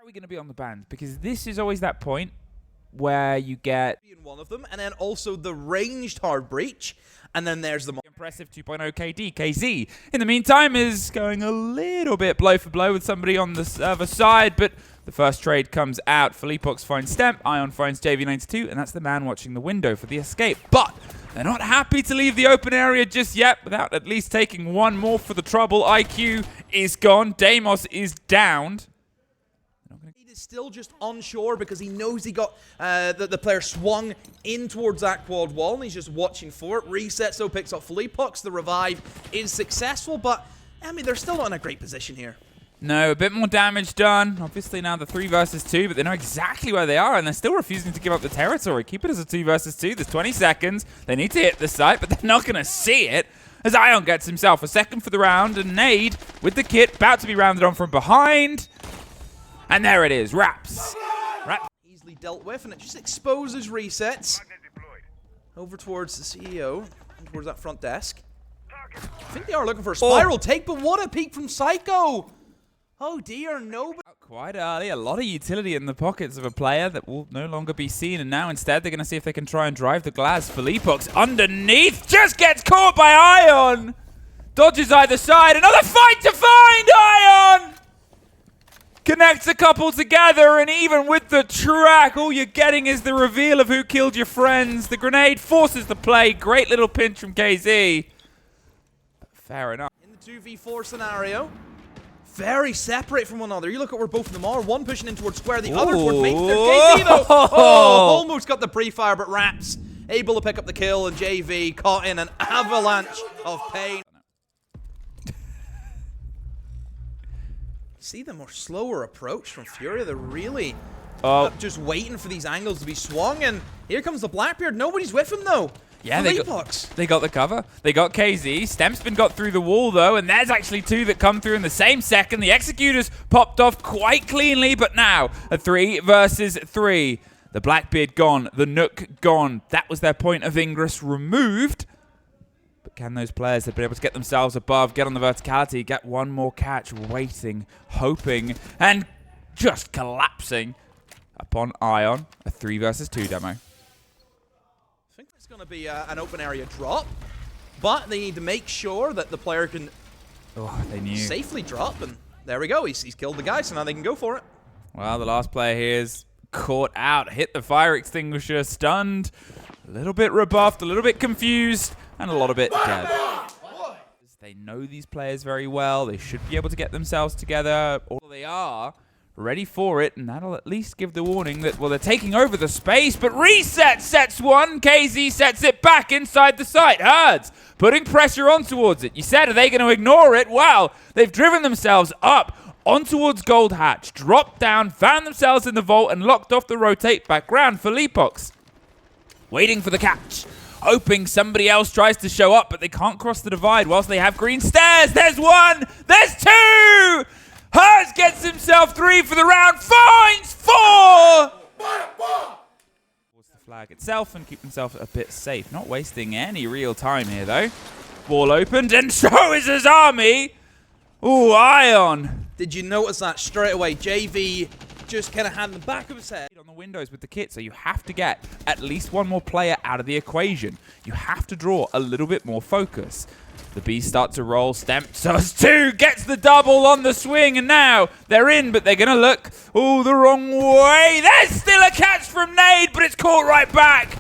are we going to be on the band? Because this is always that point where you get in one of them, and then also the ranged hard breach, and then there's the impressive 2.0 KD. KZ, in the meantime, is going a little bit blow for blow with somebody on the server side, but the first trade comes out. Philippox finds Stemp, Ion finds JV92, and that's the man watching the window for the escape. But they're not happy to leave the open area just yet without at least taking one more for the trouble. IQ is gone. Deimos is downed. He is still just onshore because he knows he got the player swung in towards that quad wall, and he's just watching for it. Resets, though, picks up Philippox. The revive is successful, but I mean, they're still not in a great position here. No, a bit more damage done. Obviously now the 3 versus 2, but they know exactly where they are, and they're still refusing to give up the territory. Keep it as a 2 versus 2. There's 20 seconds. They need to hit the site, but they're not going to see it. As Ion gets himself a second for the round, and Nade with the kit about to be rounded on from behind. And there it is, Raps. Easily dealt with, and it just exposes resets. Over towards the CEO, towards that front desk. I think they are looking for a spiral take, but what a peek from Psycho! Oh dear, no. Quite early, a lot of utility in the pockets of a player that will no longer be seen, and now instead they're going to see if they can try and drive the glass. Philippox underneath, just gets caught by Ion! Dodges either side, another fight to find Ion! Connects a couple together, and even with the track, all you're getting is the reveal of who killed your friends. The grenade forces the play, great little pinch from KZ. But fair enough. In the 2v4 scenario, very separate from one another. You look at where both of them are. One pushing in towards square, the other towards main. There's KZ though. Oh, almost got the pre-fire, but Raps able to pick up the kill, and JV caught in an avalanche of pain. See the more slower approach from FURIA. They're really just waiting for these angles to be swung, and here comes the Blackbeard. Nobody's with him though. Yeah, they got the cover. They got KZ. Stemp's been got through the wall, though, and there's actually 2 that come through in the same second. The Executors popped off quite cleanly, but now a 3 versus 3. The Blackbeard gone. The Nook gone. That was their point of ingress removed. But can those players have been able to get themselves above, get on the verticality, get one more catch, waiting, hoping, and just collapsing upon Ion. A 3 versus 2 demo. I think it's going to be an open area drop, but they need to make sure that the player can safely drop, and there we go. He's killed the guy, so now they can go for it. Well, the last player here is caught out, hit the fire extinguisher, stunned, a little bit rebuffed, a little bit confused, and a lot of it dead. They know these players very well. They should be able to get themselves together. All they are ready for it, and that'll at least give the warning that, well, they're taking over the space, but Reset sets one. KZ sets it back inside the site. Herds putting pressure on towards it. You said, are they going to ignore it? Well, they've driven themselves up on towards Gold Hatch, dropped down, found themselves in the vault, and locked off the rotate background. Philippox waiting for the catch, hoping somebody else tries to show up, but they can't cross the divide whilst they have green stairs. There's 1, there's 2! Herds gets himself 3 for the round, finds 4! Towards the flag itself and keep himself a bit safe. Not wasting any real time here, though. Ball opened, and so is his army! Ooh, Ion! Did you notice that straight away? JV just kind of had the back of his head on the windows with the kit, so you have to get at least one more player out of the equation. You have to draw a little bit more focus. The Bees start to roll. Stemp does 2, gets the double on the swing, and now they're in, but they're going to look, the wrong way. There's still a catch from Nade, but it's caught right back.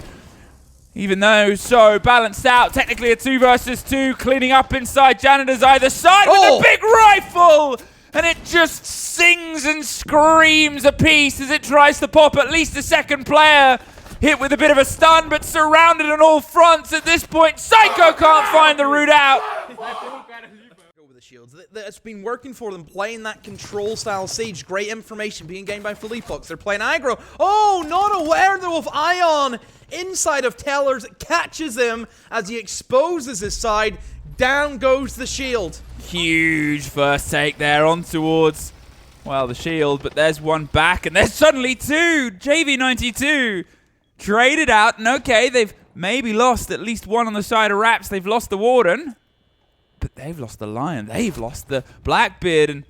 Even though so balanced out, technically a 2 versus 2, cleaning up inside Janitors either side with a big rifle. And it just sings and screams a piece as it tries to pop at least a second player. Hit with a bit of a stun, but surrounded on all fronts at this point. Psycho can't find the route out. Go with the shields. That's been working for them, playing that control style siege. Great information being gained by Philippox. They're playing aggro. Oh, not aware though of Ion inside of Tellers. Catches him as he exposes his side. Down goes the shield. Huge first take there on towards, well, the shield, but there's one back, and there's suddenly 2. JV92 traded out, and okay, they've maybe lost at least 1 on the side of Raps. They've lost the Warden, but they've lost the Lion. They've lost the Blackbeard, and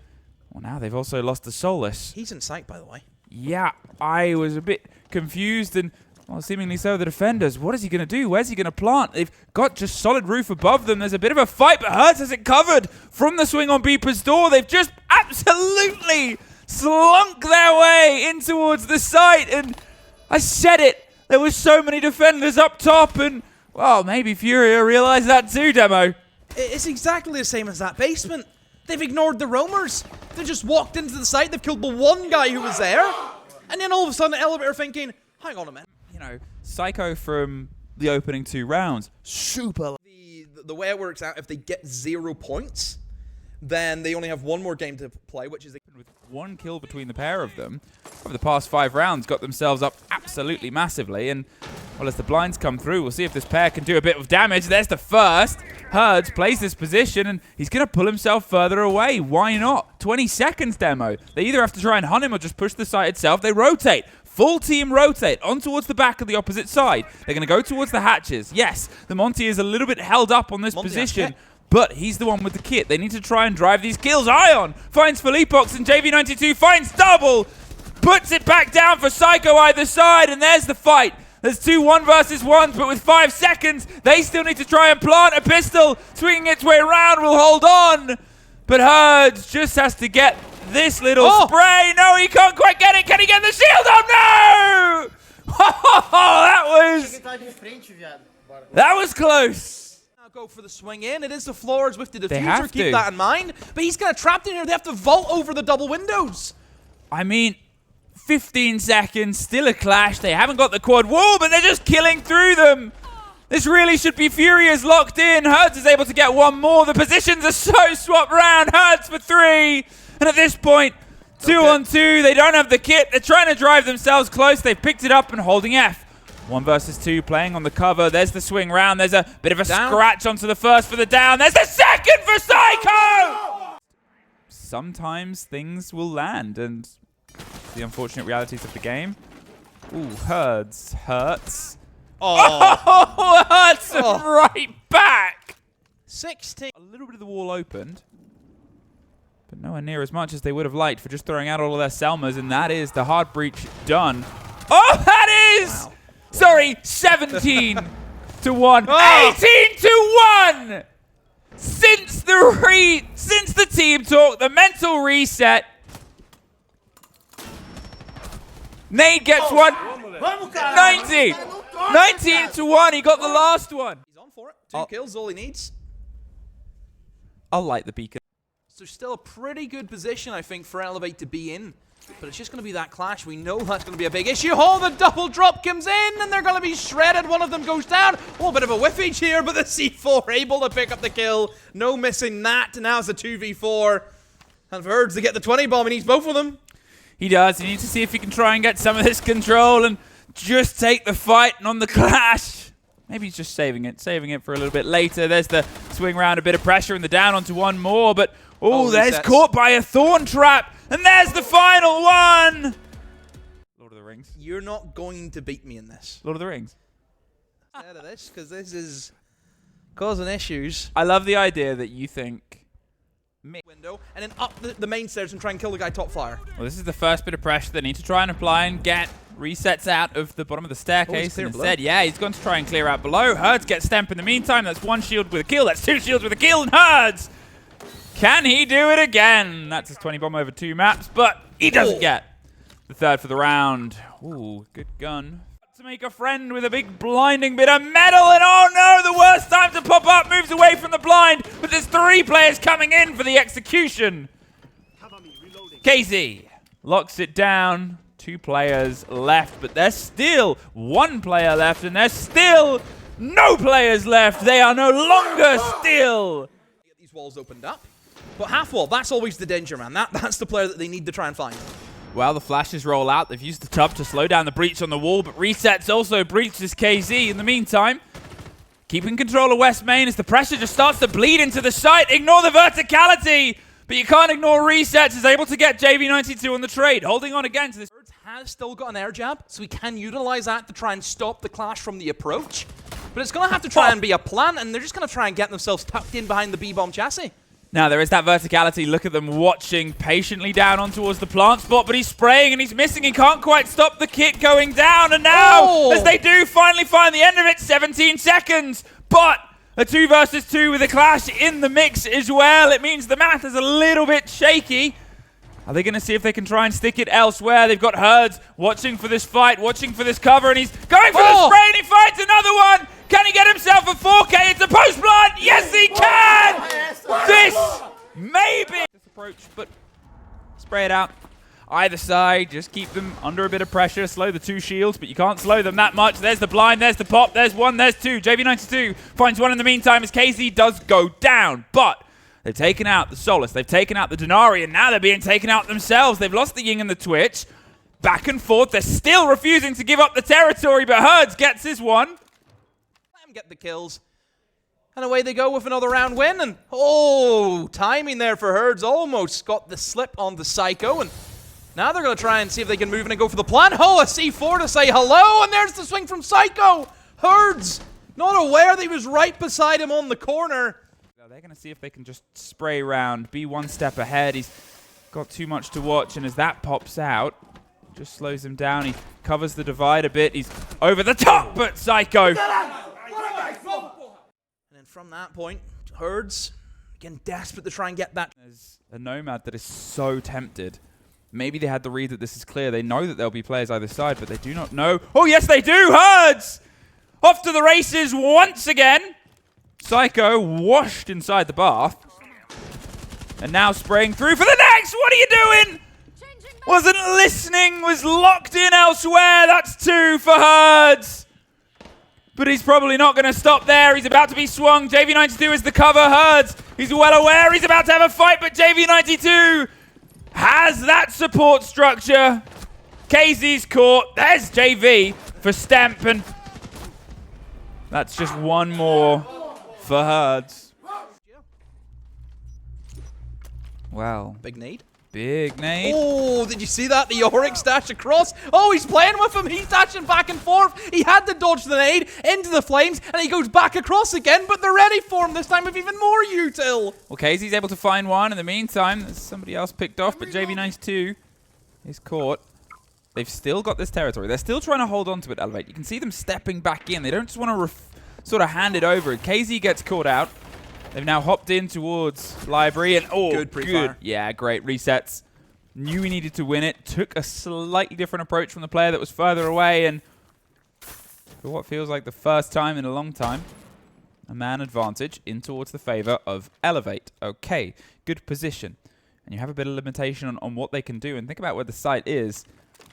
Well, now they've also lost the Solus. He's in sight, by the way. Yeah, I was a bit confused and, well, seemingly so the defenders. What is he going to do? Where's he going to plant? They've got just solid roof above them. There's a bit of a fight, but Hertz has it covered from the swing on Beeper's door. They've just absolutely slunk their way in towards the site, and I said it. There were so many defenders up top, and, well, maybe FURIA realized that too, Demo. It's exactly the same as that basement. They've ignored the roamers. They just walked into the site. They've killed the one guy who was there. And then all of a sudden, the elevator thinking, hang on a minute. You know, Psycho from the opening 2 rounds, super. The way it works out, if they get 0 points, then they only have one more game to play, which is... With 1 kill between the pair of them, over the past 5 rounds, got themselves up absolutely massively. And, well, as the blinds come through, we'll see if this pair can do a bit of damage. There's the first. Hertz plays this position, and he's going to pull himself further away. Why not? 20 seconds, Demo. They either have to try and hunt him or just push the site itself. They rotate. Full team rotate on towards the back of the opposite side. They're going to go towards the hatches. Yes, the Monty is a little bit held up on this position, but he's the one with the kit. They need to try and drive these kills. Ion finds Philippox, and JV92 finds double. Puts it back down for Psycho either side, and there's the fight. There's 2 1 versus 1s, but with 5 seconds, they still need to try and plant a pistol. Swinging its way around will hold on. But Hertz just has to get this little spray. No, he can't quite get it. Can he get the shield? Oh, no! That was close. Now go for the swing in. It is the floors with the They have diffuser. Keep to. that in mind. But he's kind of trapped in here. They have to vault over the double windows. I mean, 15 seconds, still a clash. They haven't got the quad wall, but they're just killing through them. This really should be FURIA's locked in. Hertz is able to get 1 more. The positions are so swapped around. Hertz for 3. And at this point, 2 on 2. They don't have the kit. They're trying to drive themselves close. They've picked it up and holding F. 1 versus 2 playing on the cover. There's the swing round. There's a bit of a scratch onto the first for the down. There's the second for Psycho! Sometimes things will land, and the unfortunate realities of the game. Ooh, Hertz. Oh, Hertz right back. 16. A little bit of the wall opened, but nowhere near as much as they would have liked for just throwing out all of their Selmas, and that is the hard breach done. Oh, that is! Wow. Sorry, 17 to 1. 18 to 1! Since the team talk, the mental reset. Nade gets 1. 19 to 1. He got the last one. He's on for it. 2 kills, all he needs. I'll light the beacon. So still a pretty good position, I think, for Elevate to be in. But it's just going to be that clash. We know that's going to be a big issue. Oh, the double drop comes in, and they're going to be shredded. One of them goes down. Oh, a bit of a whiffage here, but the C4 able to pick up the kill. No missing that. Now it's a 2v4. And for Hertz to get the 20 bomb, he needs both of them. He does. He needs to see if he can try and get some of this control and just take the fight on the clash. Maybe he's just saving it for a little bit later. There's the swing round, a bit of pressure, and the down onto 1 more. But, there's caught by a thorn trap. And there's the final one. Lord of the Rings. You're not going to beat me in this. Lord of the Rings. Instead of this, because this is causing issues. I love the idea that you think... window, and then up the main stairs and try and kill the guy top flyer. Well, this is the first bit of pressure they need to try and apply and get resets out of the bottom of the staircase. And instead, he's going to try and clear out below. Hertz gets Stemp in the meantime. That's 1 shield with a kill. That's 2 shields with a kill. And Hertz, can he do it again? That's his 20 bomb over 2 maps, but he doesn't get the 3rd for the round. Ooh, good gun. To make a friend with a big blinding bit of metal, and oh no, the worst time to pop up, moves away from the blind, but there's 3 players coming in for the execution. KZ locks it down. 2 players left, but there's still 1 player left, and there's still no players left. They are no longer still. Get these walls opened up, but half wall, that's always the danger, man. That's the player that they need to try and find. Well, the flashes roll out. They've used the tub to slow down the breach on the wall, but Resets also breaches KZ in the meantime. Keeping control of West Main as the pressure just starts to bleed into the site. Ignore the verticality, but you can't ignore Resets. Is able to get JV92 on the trade. Holding on again to this. Hertz has still got an air jab, so we can utilize that to try and stop the clash from the approach. But it's going to have to try and be a plan, and they're just going to try and get themselves tucked in behind the B-bomb chassis. Now, there is that verticality. Look at them watching patiently down on towards the plant spot, but he's spraying and he's missing. He can't quite stop the kit going down. And now, as they do finally find the end of it, 17 seconds. But a 2 versus 2 with a clash in the mix as well. It means the math is a little bit shaky. Are they going to see if they can try and stick it elsewhere? They've got Herds watching for this fight, watching for this cover, and he's going for the spray, and he finds another one. Can he get himself a 4K? It's a post-plant. Yes, he can. This maybe this approach, but spray it out. Either side, just keep them under a bit of pressure. Slow the 2 shields, but you can't slow them that much. There's the blind, there's the pop, there's 1, there's 2. JV92 finds 1 in the meantime as KZ does go down, but they've taken out the Solus, they've taken out the Denari, and now they're being taken out themselves. They've lost the Ying and the Twitch. Back and forth, they're still refusing to give up the territory, but Herds gets his one. Let him get the kills. And away they go with another round win. And timing there for Herds. Almost got the slip on the Psycho. And now they're going to try and see if they can move in and go for the plan. A C4 to say hello. And there's the swing from Psycho. Herds, not aware that he was right beside him on the corner. They're going to see if they can just spray round, be one step ahead. He's got too much to watch, and as that pops out, just slows him down. He covers the divide a bit. He's over the top, but Psycho. And then from that point, Herds, again, desperate to try and get that. There's a Nomad that is so tempted. Maybe they had the read that this is clear. They know that there'll be players either side, but they do not know. Oh, yes, they do. Herds off to the races once again. Psycho washed inside the bath. And now spraying through for the next. What are you doing? Wasn't listening, was locked in elsewhere. That's 2 for Herds. But he's probably not going to stop there. He's about to be swung. JV92 is the cover. Herds, he's well aware he's about to have a fight, but JV92 has that support structure. KZ's caught. There's JV for Stemp, and that's just one more for Herds. Wow. Big nade. Big nade. Oh, did you see that? The Yorick dash across. Oh, he's playing with him. He's dashing back and forth. He had to dodge the nade into the flames, and he goes back across again, but they're ready for him this time with even more util. Well, KZ's able to find one. In the meantime, there's somebody else picked off, but JV92 is caught. They've still got this territory. They're still trying to hold on to it, Elevate. You can see them stepping back in. They don't just want to sort of hand it over. KZ gets caught out. They've now hopped in towards Library, and good pre-fire. Yeah, great resets. Knew we needed to win it. Took a slightly different approach from the player that was further away, and for what feels like the first time in a long time, a man advantage in towards the favor of Elevate. Okay, good position. And you have a bit of limitation on what they can do, and think about where the site is.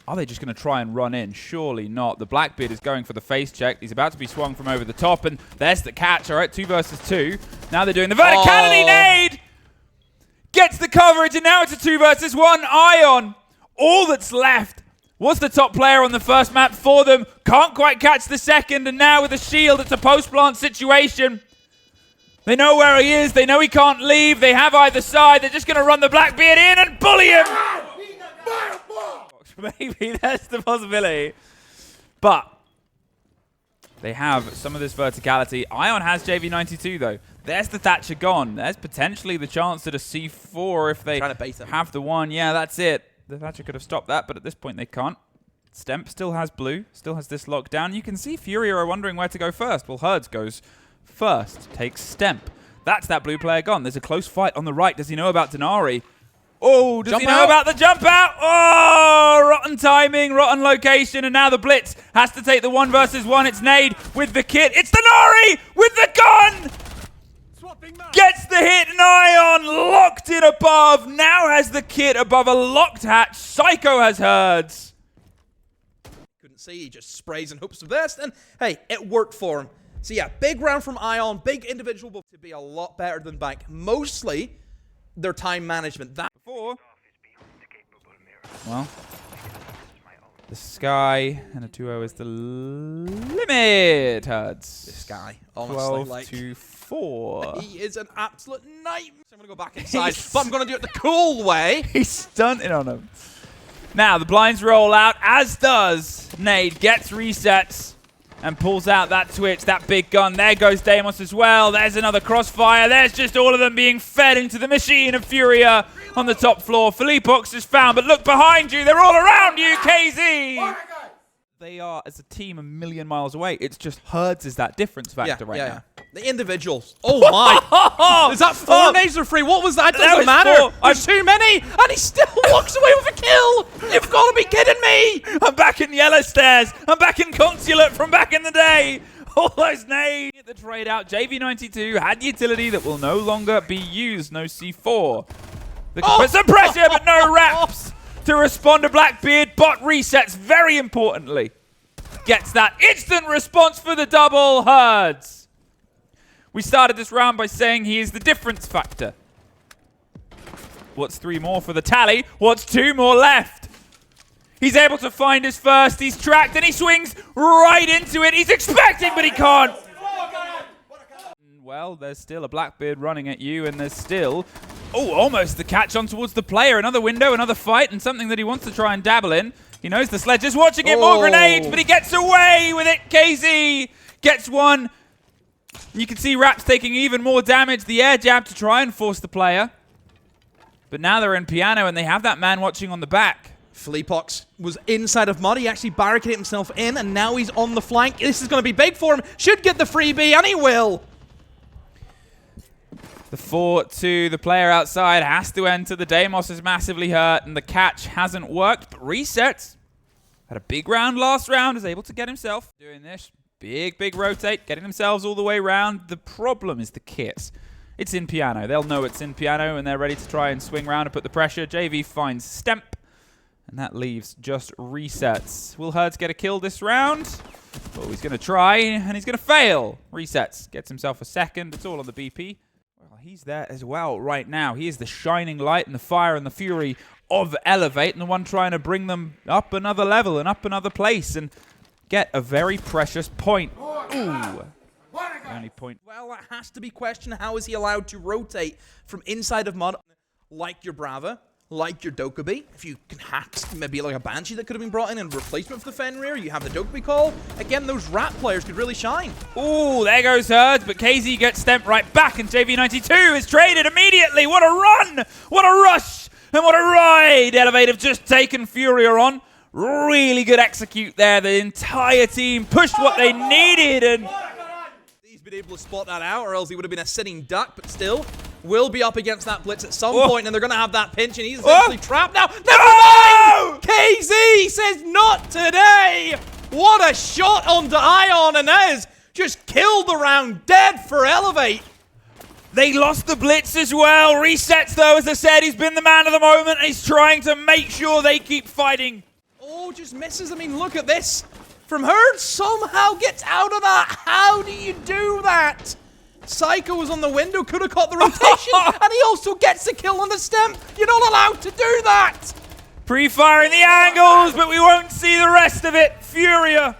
Are they just going to try and run in? Surely not. The Blackbeard is going for the face check. He's about to be swung from over the top, and there's the catch. All right, 2 versus 2. Now they're doing the verticality nade. Gets the coverage, and now it's a 2 versus 1. Ion. All that's left was the top player on the first map for them. Can't quite catch the second, and now with a shield, it's a post-plant situation. They know where he is. They know he can't leave. They have either side. They're just going to run the Blackbeard in and bully him. Maybe that's the possibility. But they have some of this verticality. Ion has JV92 though. There's the Thatcher gone. There's potentially the chance at a C4 if they have the one. Yeah, that's it. The Thatcher could have stopped that, but at this point they can't. Stemp still has blue, still has this lockdown. You can see FURIA are wondering where to go first. Well, Herds goes first, takes Stemp. That's that blue player gone. There's a close fight on the right. Does he know about Denari? Oh, does he know about the jump out? Oh, rotten timing, rotten location, and now the Blitz has to take the 1 versus 1. It's Nade with the kit. It's Denari with the gun! Gets the hit, and Ion locked it above. Now has the kit above a locked hatch. Psycho has Herds. Couldn't see, he just sprays and hopes for this, and hey, it worked for him. So yeah, big round from Ion, big individual, but to be a lot better than Bank. Mostly their time management. That before. Well, the Sky and a 2-0 is the limit, Herds. This guy, honestly, 12-4. He is an absolute nightmare. I'm going to go back inside, but I'm going to do it the cool way. He's stunting on him. Now, the blinds roll out, as does Nade. Gets resets. and pulls out that Twitch, that big gun. There goes Deimos as well. There's another crossfire. There's just all of them being fed into the machine of FURIA on the top floor. Philippox is found, but look behind you. They're all around you, KZ. They are, as a team, a million miles away. It's just Herds is that difference factor right now. The individuals. Oh, my. Is that 4 nades or 3? What was that? It doesn't matter. 4. There's too many. And he still walks away with a kill. You've got to be kidding me. I'm back in Yellow Stairs. I'm back in Consulate from back in the day. All those nades. Get the trade out. JV92 had utility that will no longer be used. No C4. Put some pressure, but no wraps to respond to Blackbeard. Bot resets, very importantly. Gets that instant response for the double. Herds. We started this round by saying he is the difference factor. What's 3 more for the tally? What's 2 more left? He's able to find his first. He's tracked and he swings right into it. He's expecting, but he can't. Well, there's still a Blackbeard running at you, and there's still, almost the catch on towards the player. Another window, another fight, and something that he wants to try and dabble in. He knows the Sledge is watching it. More grenades, but he gets away with it. KZ gets one. You can see Raps taking even more damage. The air jab to try and force the player. But now they're in piano, and they have that man watching on the back. Philippox was inside of Mud. He actually barricaded himself in, and now he's on the flank. This is going to be big for him. Should get the freebie, and he will. The 4-2, the player outside has to enter. The Deimos is massively hurt, and the catch hasn't worked, but resets. Had a big round last round, is able to get himself doing this. Big rotate, getting themselves all the way around. The problem is the kit. It's in piano. They'll know it's in piano, and they're ready to try and swing around and put the pressure. JV finds Stemp, and that leaves just resets. Will Herds get a kill this round? Oh, he's going to try, and he's going to fail. Resets, gets himself a second. It's all on the BP. Well, he's there as well right now. He is the shining light and the fire and the fury of Elevate, and the one trying to bring them up another level and up another place and get a very precious point. Ooh. Only point. Well, that has to be questioned. How is he allowed to rotate from inside of Mud like your Brava, like your Dokkaebi? If you can hack maybe like a Banshee that could have been brought in replacement for the Fenrir, you have the Dokkaebi call. Again, those Rat players could really shine. Ooh, there goes Herds, but KZ gets Stemp right back, and JV92 is traded immediately. What a run! What a rush! And what a ride! Elevate have just taken FURIA on. Really good execute there. The entire team pushed what they needed, and he's been able to spot that out, or else he would have been a sitting duck, but still will be up against that blitz at some point, and they're going to have that pinch, and he's essentially trapped now. Never mind! KZ says not today! What a shot onto Ion, and that has just killed the round. Dead for Elevate. They lost the blitz as well. Resets, though, as I said, he's been the man of the moment, and he's trying to make sure they keep fighting. Oh, just misses. I mean, look at this. From Herds, somehow gets out of that. How do you do that? Psycho was on the window, could have caught the rotation, and he also gets the kill on the Stemp. You're not allowed to do that. Pre-firing the angles, but we won't see the rest of it. FURIA